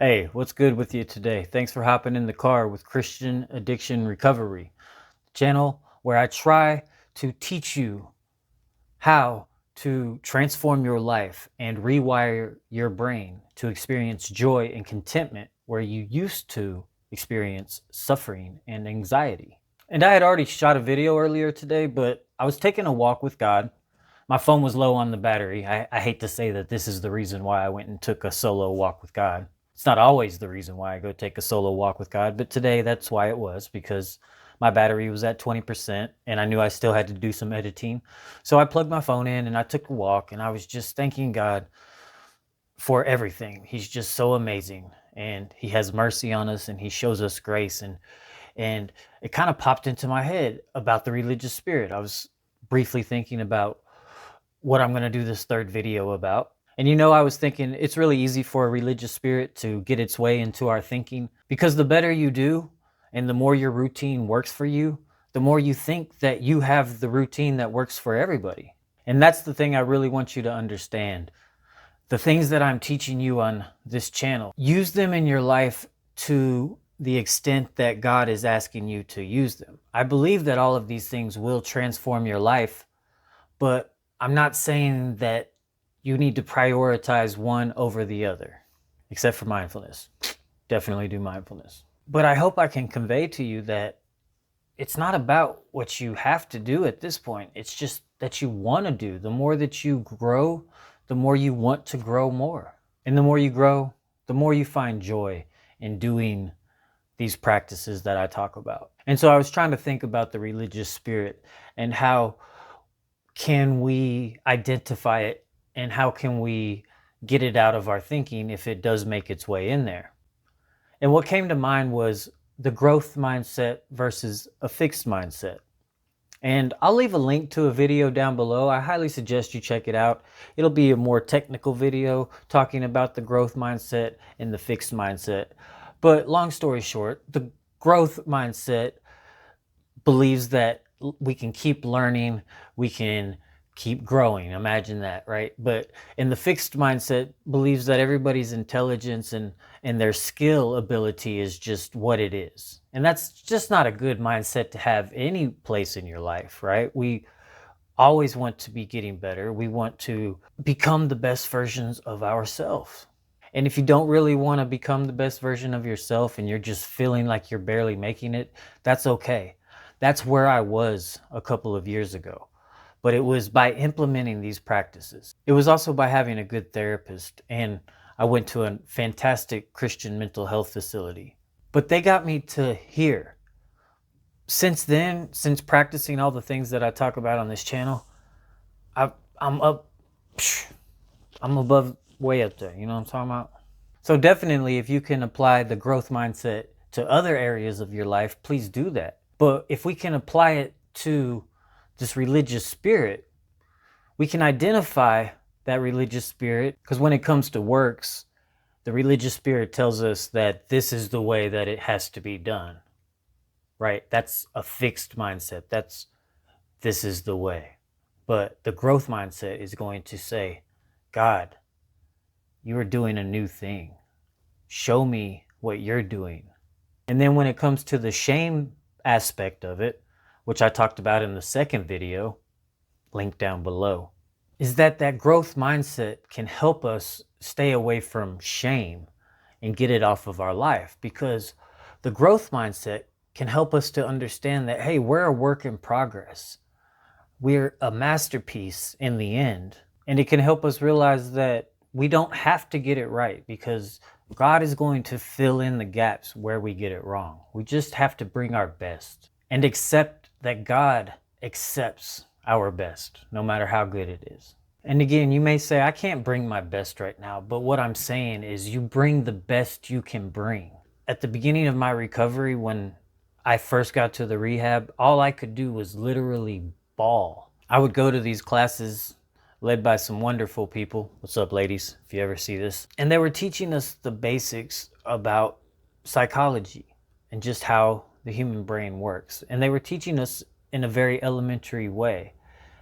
Hey, what's good with you today? Thanks for hopping in the car with Christian Addiction Recovery, channel where I try to teach you how to transform your life and rewire your brain to experience joy and contentment where you used to experience suffering and anxiety. And I had already shot a video earlier today, but I was taking a walk with God. My phone was low on the battery. I hate to say that this is the reason why I went and took a solo walk with God. It's not always the reason why I go take a solo walk with God, but today that's why it was, because my battery was at 20% and I knew I still had to do some editing. So I plugged my phone in and I took a walk, and I was just thanking God for everything. He's just so amazing, and he has mercy on us, and he shows us grace. And it kind of popped into my head about the religious spirit. I was briefly thinking about what I'm going to do this third video about. And I was thinking it's really easy for a religious spirit to get its way into our thinking, because the better you do and the more your routine works for you, the more you think that you have the routine that works for everybody. And that's the thing I really want you to understand. The things that I'm teaching you on this channel, use them in your life to the extent that God is asking you to use them. I believe that all of these things will transform your life, but I'm not saying that you need to prioritize one over the other, except for mindfulness. Definitely do mindfulness. But I hope I can convey to you that it's not about what you have to do at this point. It's just that you want to do. The more that you grow, the more you want to grow more. And the more you grow, the more you find joy in doing these practices that I talk about. And so I was trying to think about the religious spirit and how can we identify it, and how can we get it out of our thinking if it does make its way in there. And what came to mind was the growth mindset versus a fixed mindset. And I'll leave a link to a video down below. I highly suggest you check it out. It'll be a more technical video talking about the growth mindset and the fixed mindset. But long story short, the growth mindset believes that we can keep learning, we can keep growing. Imagine that, right? But in the fixed mindset believes that everybody's intelligence and their skill ability is just what it is. And that's just not a good mindset to have any place in your life, right? We always want to be getting better. We want to become the best versions of ourselves. And if you don't really want to become the best version of yourself and you're just feeling like you're barely making it, that's okay. That's where I was a couple of years ago. But it was by implementing these practices. It was also by having a good therapist, and I went to a fantastic Christian mental health facility. But they got me to here. Since then, since practicing all the things that I talk about on this channel, I'm up, I'm above, way up there. You know what I'm talking about? So definitely, if you can apply the growth mindset to other areas of your life, please do that. But if we can apply it to this religious spirit, we can identify that religious spirit, because when it comes to works, the religious spirit tells us that this is the way that it has to be done, right? That's a fixed mindset. This is the way. But the growth mindset is going to say, God, you are doing a new thing. Show me what you're doing. And then when it comes to the shame aspect of it, which I talked about in the second video, link down below, is that growth mindset can help us stay away from shame and get it off of our life, because the growth mindset can help us to understand that, hey, we're a work in progress. We're a masterpiece in the end. And it can help us realize that we don't have to get it right, because God is going to fill in the gaps where we get it wrong. We just have to bring our best and accept that God accepts our best, no matter how good it is. And again, you may say, I can't bring my best right now, but what I'm saying is you bring the best you can bring. At the beginning of my recovery, when I first got to the rehab, all I could do was literally bawl. I would go to these classes led by some wonderful people. What's up, ladies, if you ever see this? And they were teaching us the basics about psychology and just how the human brain works. And they were teaching us in a very elementary way.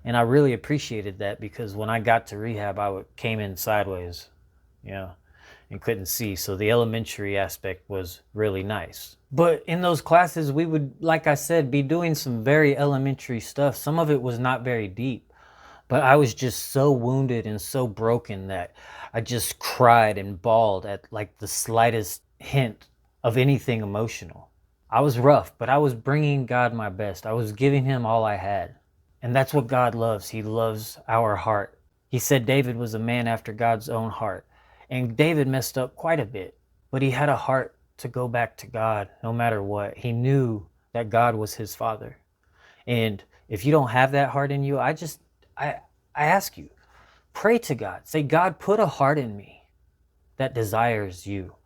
And I really appreciated that, because when I got to rehab, came in sideways, you know. and couldn't see. So the elementary aspect was really nice. But in those classes, we would, like I said, be doing some very elementary stuff. Some of it was not very deep, but I was just so wounded and so broken that I just cried and bawled at like the slightest hint of anything emotional. I was rough, but I was bringing God my best. I was giving him all I had. And that's what God loves. He loves our heart. He said David was a man after God's own heart. And David messed up quite a bit, but he had a heart to go back to God no matter what. He knew that God was his father. And if you don't have that heart in you, I ask you, pray to God. Say, God, put a heart in me that desires you.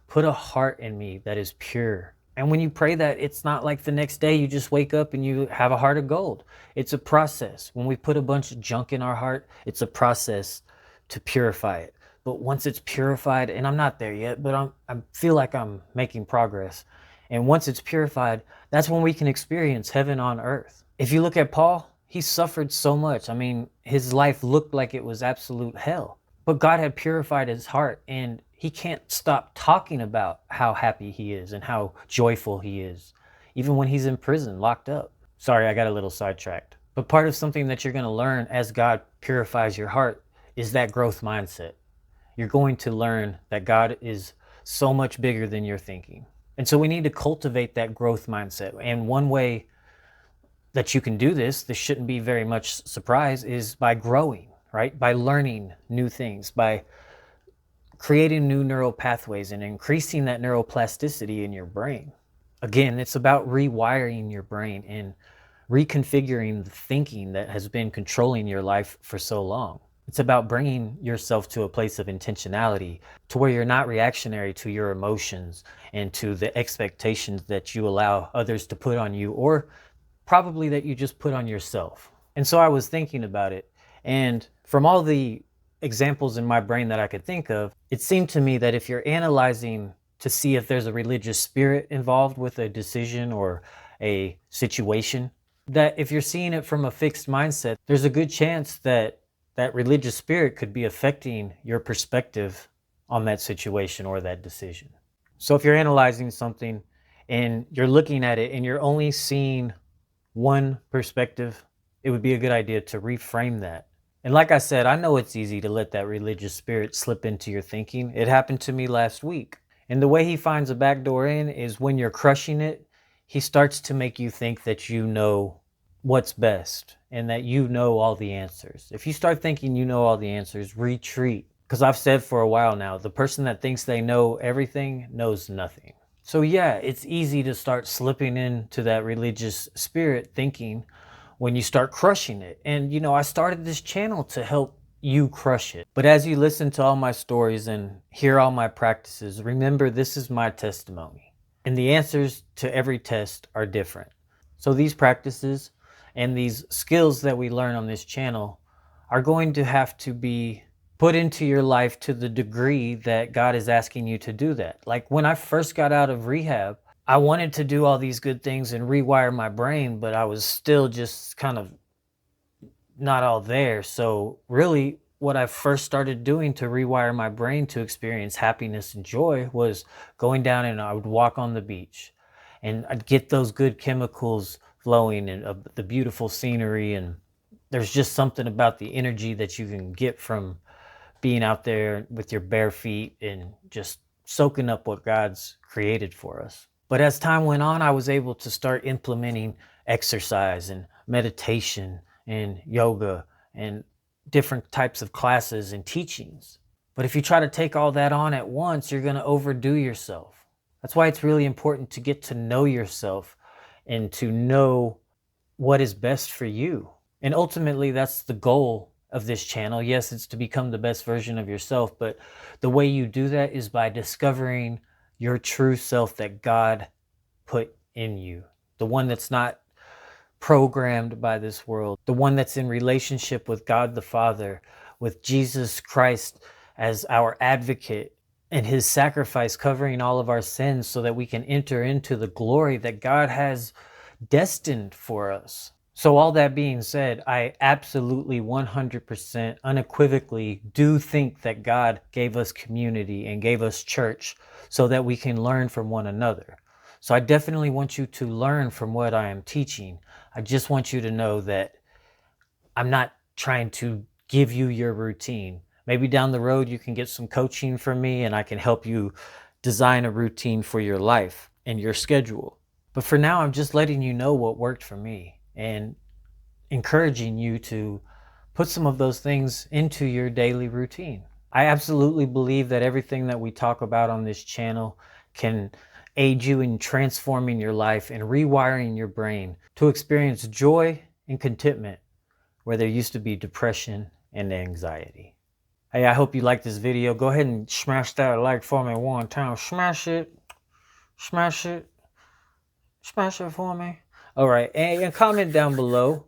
Put a heart in me that is pure. And when you pray that, it's not like the next day you just wake up and you have a heart of gold. It's a process. When we put a bunch of junk in our heart, it's a process to purify it. But once it's purified, and I'm not there yet, but I feel like I'm making progress. And once it's purified, that's when we can experience heaven on earth. If you look at Paul, he suffered so much. I mean, his life looked like it was absolute hell. But God had purified his heart, and he can't stop talking about how happy he is and how joyful he is, even when he's in prison, locked up. Sorry, I got a little sidetracked. But part of something that you're going to learn as God purifies your heart is that growth mindset. You're going to learn that God is so much bigger than you're thinking. And so we need to cultivate that growth mindset. And one way that you can do this shouldn't be very much surprise, is by growing, right? By learning new things, by creating new neural pathways and increasing that neuroplasticity in your brain. Again, it's about rewiring your brain and reconfiguring the thinking that has been controlling your life for so long. It's about bringing yourself to a place of intentionality, to where you're not reactionary to your emotions and to the expectations that you allow others to put on you, or probably that you just put on yourself. And so I was thinking about it, and from all the examples in my brain that I could think of, it seemed to me that if you're analyzing to see if there's a religious spirit involved with a decision or a situation, that if you're seeing it from a fixed mindset, there's a good chance that that religious spirit could be affecting your perspective on that situation or that decision. So if you're analyzing something and you're looking at it and you're only seeing one perspective, it would be a good idea to reframe that. And like I said, I know it's easy to let that religious spirit slip into your thinking. It happened to me last week. And the way he finds a back door in is when you're crushing it, he starts to make you think that you know what's best and that you know all the answers. If you start thinking you know all the answers, retreat. Because I've said for a while now, the person that thinks they know everything knows nothing. So yeah, it's easy to start slipping into that religious spirit thinking when you start crushing it. And you know, I started this channel to help you crush it. But as you listen to all my stories and hear all my practices, remember this is my testimony. And the answers to every test are different. So these practices and these skills that we learn on this channel are going to have to be put into your life to the degree that God is asking you to do that. Like when I first got out of rehab, I wanted to do all these good things and rewire my brain, but I was still just kind of not all there. So really what I first started doing to rewire my brain to experience happiness and joy was going down and I would walk on the beach and I'd get those good chemicals flowing and the beautiful scenery. And there's just something about the energy that you can get from being out there with your bare feet and just soaking up what God's created for us. But as time went on, I was able to start implementing exercise and meditation and yoga and different types of classes and teachings. But if you try to take all that on at once, you're going to overdo yourself. That's why it's really important to get to know yourself and to know what is best for you. And ultimately, that's the goal of this channel. Yes, it's to become the best version of yourself, but the way you do that is by discovering your true self that God put in you, the one that's not programmed by this world, the one that's in relationship with God the Father, with Jesus Christ as our advocate and his sacrifice covering all of our sins so that we can enter into the glory that God has destined for us. So all that being said, I absolutely 100% unequivocally do think that God gave us community and gave us church so that we can learn from one another. So I definitely want you to learn from what I am teaching. I just want you to know that I'm not trying to give you your routine. Maybe down the road you can get some coaching from me and I can help you design a routine for your life and your schedule. But for now, I'm just letting you know what worked for me and encouraging you to put some of those things into your daily routine. I absolutely believe that everything that we talk about on this channel can aid you in transforming your life and rewiring your brain to experience joy and contentment where there used to be depression and anxiety. Hey, I hope you liked this video. Go ahead and smash that like for me one time. Smash it, smash it, smash it for me. All right, and comment down below.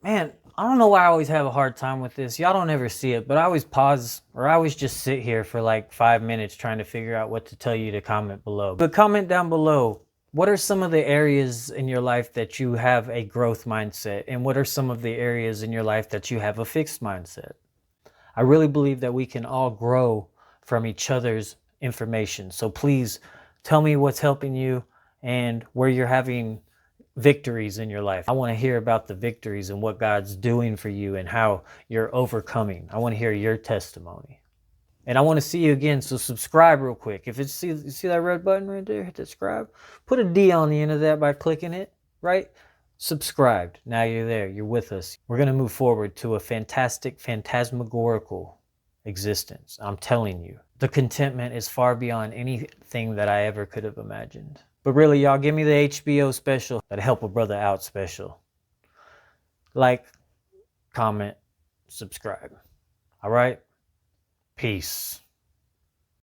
Man, I don't know why I always have a hard time with this. Y'all don't ever see it, but I always pause or I always just sit here for like 5 minutes trying to figure out what to tell you to comment below. But comment down below. What are some of the areas in your life that you have a growth mindset? And what are some of the areas in your life that you have a fixed mindset? I really believe that we can all grow from each other's information. So please tell me what's helping you and where you're having victories in your life. I want to hear about the victories and what God's doing for you and how you're overcoming. I want to hear your testimony. And I want to see you again, so subscribe real quick. If it's you see that red button right there, hit subscribe. Put a D on the end of that by clicking it, right? Subscribed. Now you're there. You're with us. We're going to move forward to a fantastic, phantasmagorical existence. I'm telling you. The contentment is far beyond anything that I ever could have imagined. But really, y'all, give me the HBO special. That'll help a brother out special. Like, comment, subscribe. All right? Peace.